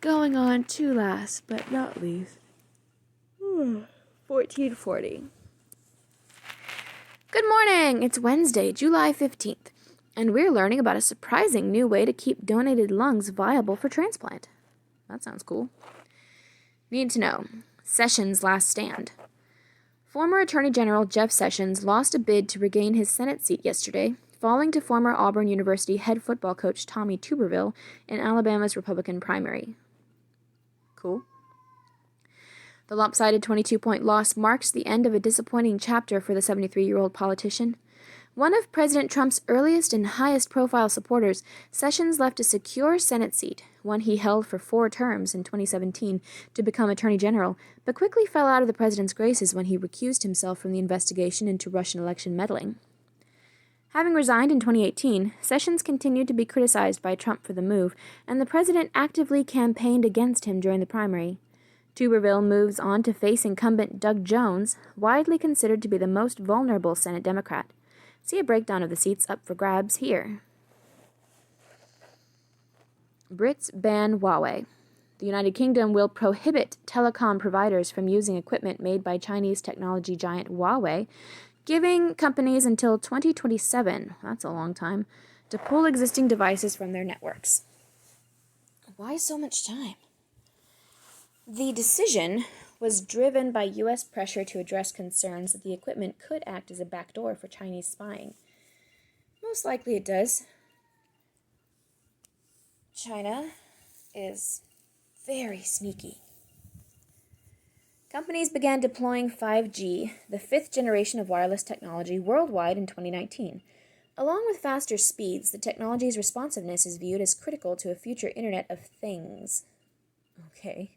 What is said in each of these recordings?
going on to last but not least, 1440. Good morning! It's Wednesday, July 15th, and we're learning about a surprising new way to keep donated lungs viable for transplant. That sounds cool. Need to know. Sessions' last stand. Former Attorney General Jeff Sessions lost a bid to regain his Senate seat yesterday, falling to former Auburn University head football coach Tommy Tuberville in Alabama's Republican primary. Cool. The lopsided 22-point loss marks the end of a disappointing chapter for the 73-year-old politician. One of President Trump's earliest and highest-profile supporters, Sessions left a secure Senate seat, one he held for 4 terms in 2017, to become Attorney General, but quickly fell out of the president's graces when he recused himself from the investigation into Russian election meddling. Having resigned in 2018, Sessions continued to be criticized by Trump for the move, and the president actively campaigned against him during the primary. Tuberville moves on to face incumbent Doug Jones, widely considered to be the most vulnerable Senate Democrat. See a breakdown of the seats up for grabs here. Brits ban Huawei. The United Kingdom will prohibit telecom providers from using equipment made by Chinese technology giant Huawei, giving companies until 2027, that's a long time, to pull existing devices from their networks. Why so much time? The decision was driven by U.S. pressure to address concerns that the equipment could act as a backdoor for Chinese spying. Most likely it does. China is very sneaky. Companies began deploying 5G, the 5th generation of wireless technology, worldwide in 2019. Along with faster speeds, the technology's responsiveness is viewed as critical to a future Internet of Things. Okay.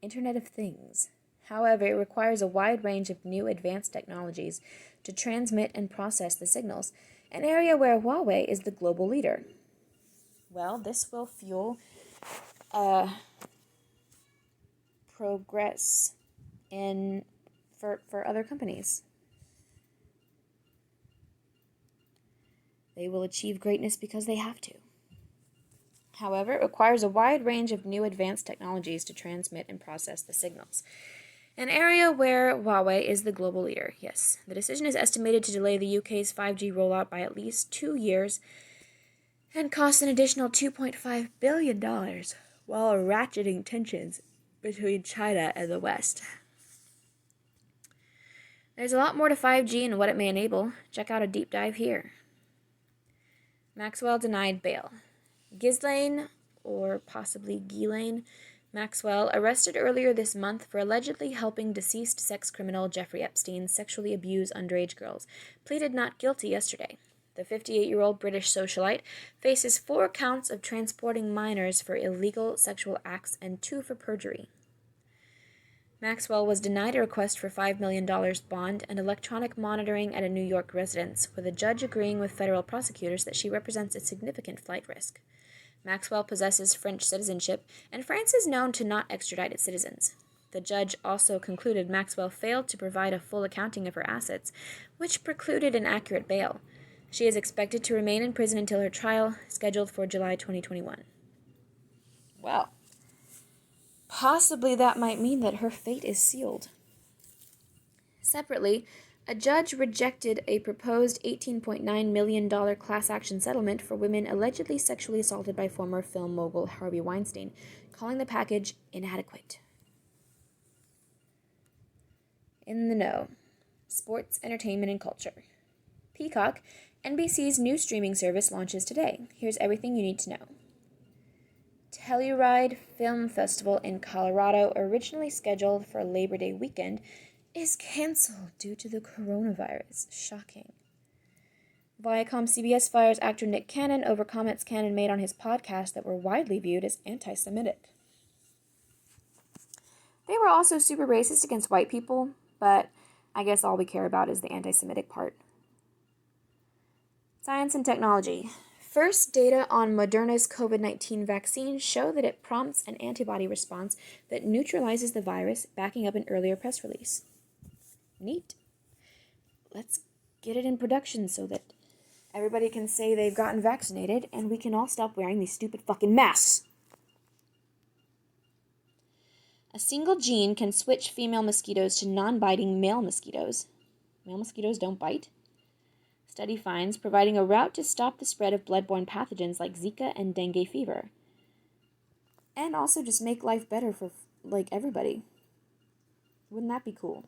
Internet of Things. However, it requires a wide range of new advanced technologies to transmit and process the signals, an area where Huawei is the global leader. Well, this will fuel progress for other companies. They will achieve greatness because they have to. However, it requires a wide range of new advanced technologies to transmit and process the signals, an area where Huawei is the global leader. Yes, the decision is estimated to delay the UK's 5G rollout by at least 2 years and cost an additional $2.5 billion, while ratcheting tensions between China and the West. There's a lot more to 5G and what it may enable. Check out a deep dive here. Maxwell denied bail. Ghislaine, or possibly Ghislaine Maxwell, arrested earlier this month for allegedly helping deceased sex criminal Jeffrey Epstein sexually abuse underage girls, pleaded not guilty yesterday. The 58-year-old British socialite faces 4 counts of transporting minors for illegal sexual acts and 2 for perjury. Maxwell was denied a request for $5 million bond and electronic monitoring at a New York residence, with a judge agreeing with federal prosecutors that she represents a significant flight risk. Maxwell possesses French citizenship, and France is known to not extradite its citizens. The judge also concluded Maxwell failed to provide a full accounting of her assets, which precluded an accurate bail. She is expected to remain in prison until her trial, scheduled for July 2021. Well, possibly that might mean that her fate is sealed. Separately, a judge rejected a proposed $18.9 million class action settlement for women allegedly sexually assaulted by former film mogul Harvey Weinstein, calling the package inadequate. In the know. Sports, entertainment, and culture. Peacock, NBC's new streaming service, launches today. Here's everything you need to know. Telluride Film Festival in Colorado, originally scheduled for Labor Day weekend, is canceled due to the coronavirus. Shocking. Viacom CBS fires actor Nick Cannon over comments Cannon made on his podcast that were widely viewed as anti-Semitic. They were also super racist against white people, but I guess all we care about is the anti-Semitic part. Science and technology. First data on Moderna's COVID-19 vaccine show that it prompts an antibody response that neutralizes the virus, backing up an earlier press release. Neat. Let's get it in production so that everybody can say they've gotten vaccinated and we can all stop wearing these stupid fucking masks. A single gene can switch female mosquitoes to non-biting male mosquitoes. Male mosquitoes don't bite? Study finds providing a route to stop the spread of bloodborne pathogens like Zika and dengue fever. And also just make life better for, everybody. Wouldn't that be cool?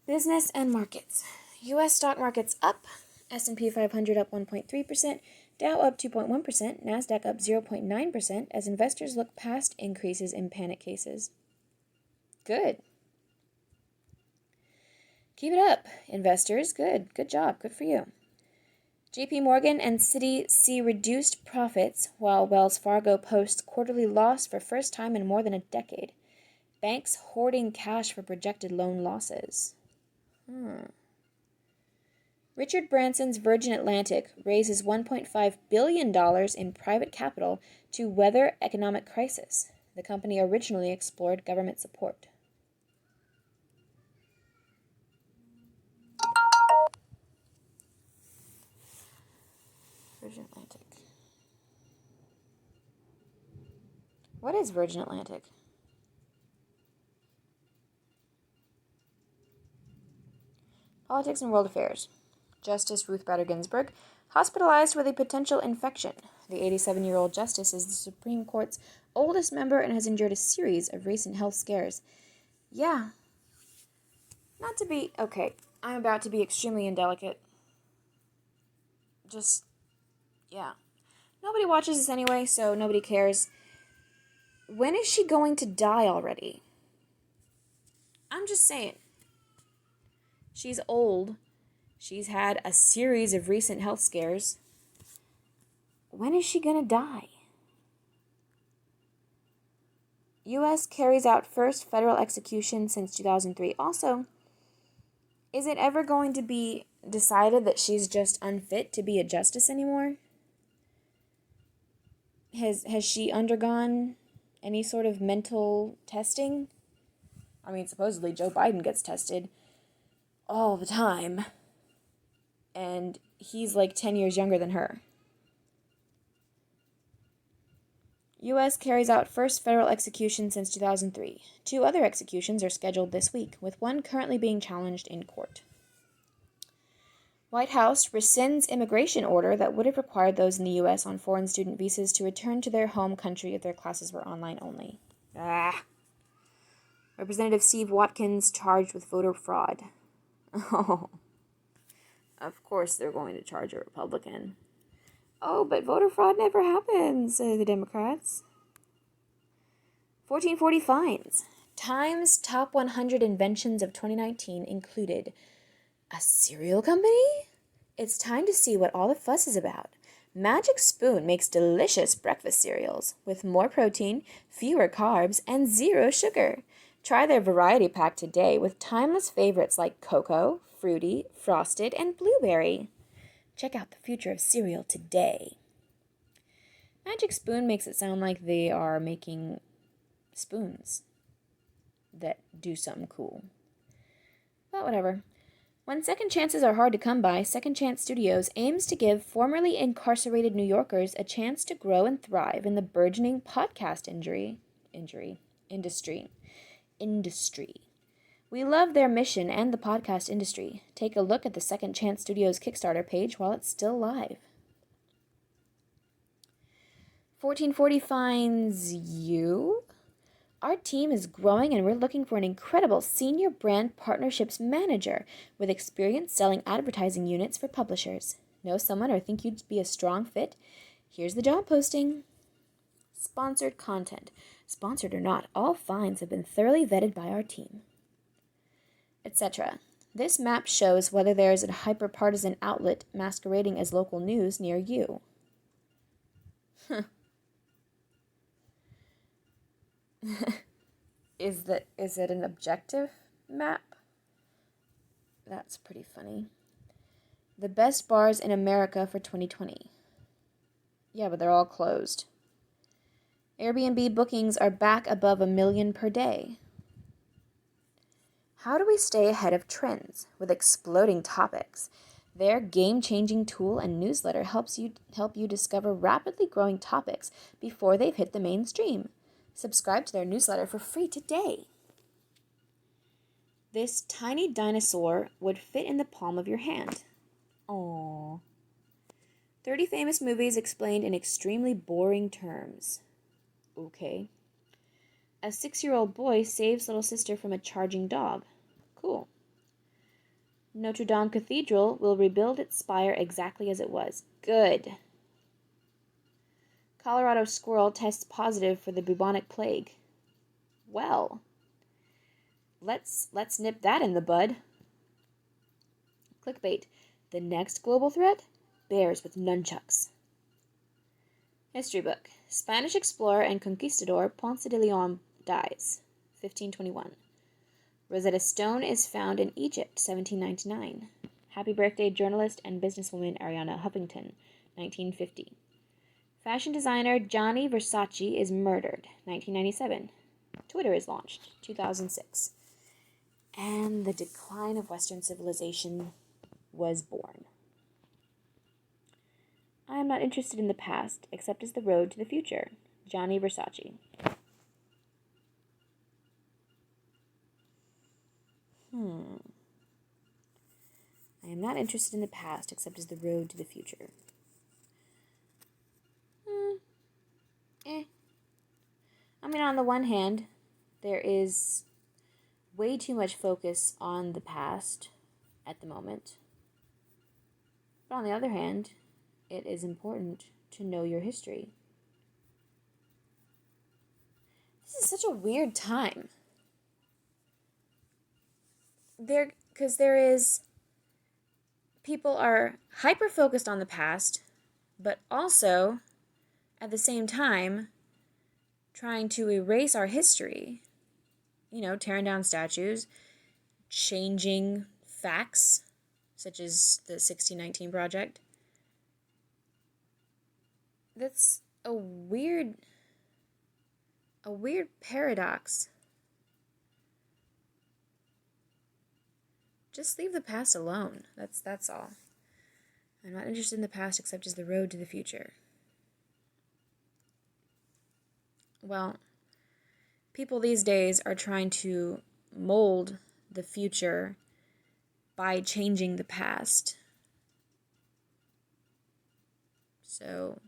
Business and markets. U.S. stock markets up. S&P 500 up 1.3%. Dow up 2.1%. NASDAQ up 0.9% as investors look past increases in panic cases. Good. Keep it up, investors. Good. Good job. Good for you. JP Morgan and Citi see reduced profits while Wells Fargo posts quarterly loss for first time in more than a decade. Banks hoarding cash for projected loan losses. Richard Branson's Virgin Atlantic raises $1.5 billion in private capital to weather economic crisis. The company originally explored government support. Virgin Atlantic. What is Virgin Atlantic? Politics and world affairs. Justice Ruth Bader Ginsburg, hospitalized with a potential infection. The 87-year-old justice is the Supreme Court's oldest member and has endured a series of recent health scares. Yeah. Not to be... Okay, I'm about to be extremely indelicate. Yeah. Nobody watches this anyway, so nobody cares. When is she going to die already? I'm just saying. She's old. She's had a series of recent health scares. When is she gonna die? U.S. carries out first federal execution since 2003. Also, is it ever going to be decided that she's just unfit to be a justice anymore? Has she undergone any sort of mental testing? I mean, supposedly Joe Biden gets tested all the time. And he's like 10 years younger than her. U.S. carries out first federal execution since 2003. 2 other executions are scheduled this week, with one currently being challenged in court. White House rescinds immigration order that would have required those in the U.S. on foreign student visas to return to their home country if their classes were online only. Representative Steve Watkins charged with voter fraud. Oh. Of course they're going to charge a Republican. Oh, but voter fraud never happens, say the Democrats. 1440 fines. Time's top 100 inventions of 2019 included a cereal company? It's time to see what all the fuss is about. Magic Spoon makes delicious breakfast cereals with more protein, fewer carbs, and 0 sugar. Try their variety pack today with timeless favorites like cocoa, fruity, frosted, and blueberry. Check out the future of cereal today. Magic Spoon makes it sound like they are making spoons that do something cool. But whatever. When second chances are hard to come by, Second Chance Studios aims to give formerly incarcerated New Yorkers a chance to grow and thrive in the burgeoning podcast industry. We love their mission and the podcast industry. Take a look at the Second Chance Studios Kickstarter page while it's still live. 1440 finds you. Our team is growing and we're looking for an incredible senior brand partnerships manager with experience selling advertising units for publishers. Know someone or think you'd be a strong fit? Here's the job posting. Sponsored content. Sponsored or not, all finds have been thoroughly vetted by our team. Etc. This map shows whether there is a hyper-partisan outlet masquerading as local news near you. Is it an objective map? That's pretty funny. The best bars in America for 2020. Yeah, but they're all closed. Airbnb bookings are back above 1 million per day. How do we stay ahead of trends with exploding topics? Their game-changing tool and newsletter help you discover rapidly growing topics before they've hit the mainstream. Subscribe to their newsletter for free today. This tiny dinosaur would fit in the palm of your hand. Aww. 30 famous movies explained in extremely boring terms. Okay. A 6-year-old boy saves little sister from a charging dog. Cool. Notre Dame Cathedral will rebuild its spire exactly as it was. Good. Colorado squirrel tests positive for the bubonic plague. Well, let's nip that in the bud. Clickbait. The next global threat? Bears with nunchucks. History book. Spanish explorer and conquistador Ponce de Leon dies. 1521. Rosetta Stone is found in Egypt. 1799. Happy birthday, journalist and businesswoman Ariana Huffington. 1950. Fashion designer Gianni Versace is murdered. 1997. Twitter is launched. 2006. And the decline of Western civilization was born. I am not interested in the past, except as the road to the future. Gianni Versace. I am not interested in the past, except as the road to the future. I mean, on the one hand, there is way too much focus on the past at the moment. But on the other hand, it is important to know your history. This is such a weird time. Because people are hyper-focused on the past, but also, at the same time, trying to erase our history. Tearing down statues, changing facts, such as the 1619 Project. That's a weird paradox. Just leave the past alone. That's all. I'm not interested in the past except as the road to the future. Well, people these days are trying to mold the future by changing the past. So,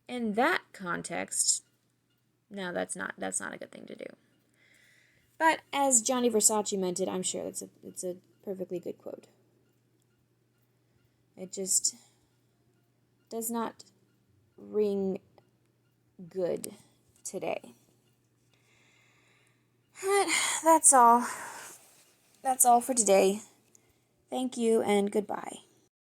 in that context, no, that's not a good thing to do. But as Gianni Versace meant it, I'm sure it's a perfectly good quote. It just does not ring good today. But that's all. That's all for today. Thank you and goodbye.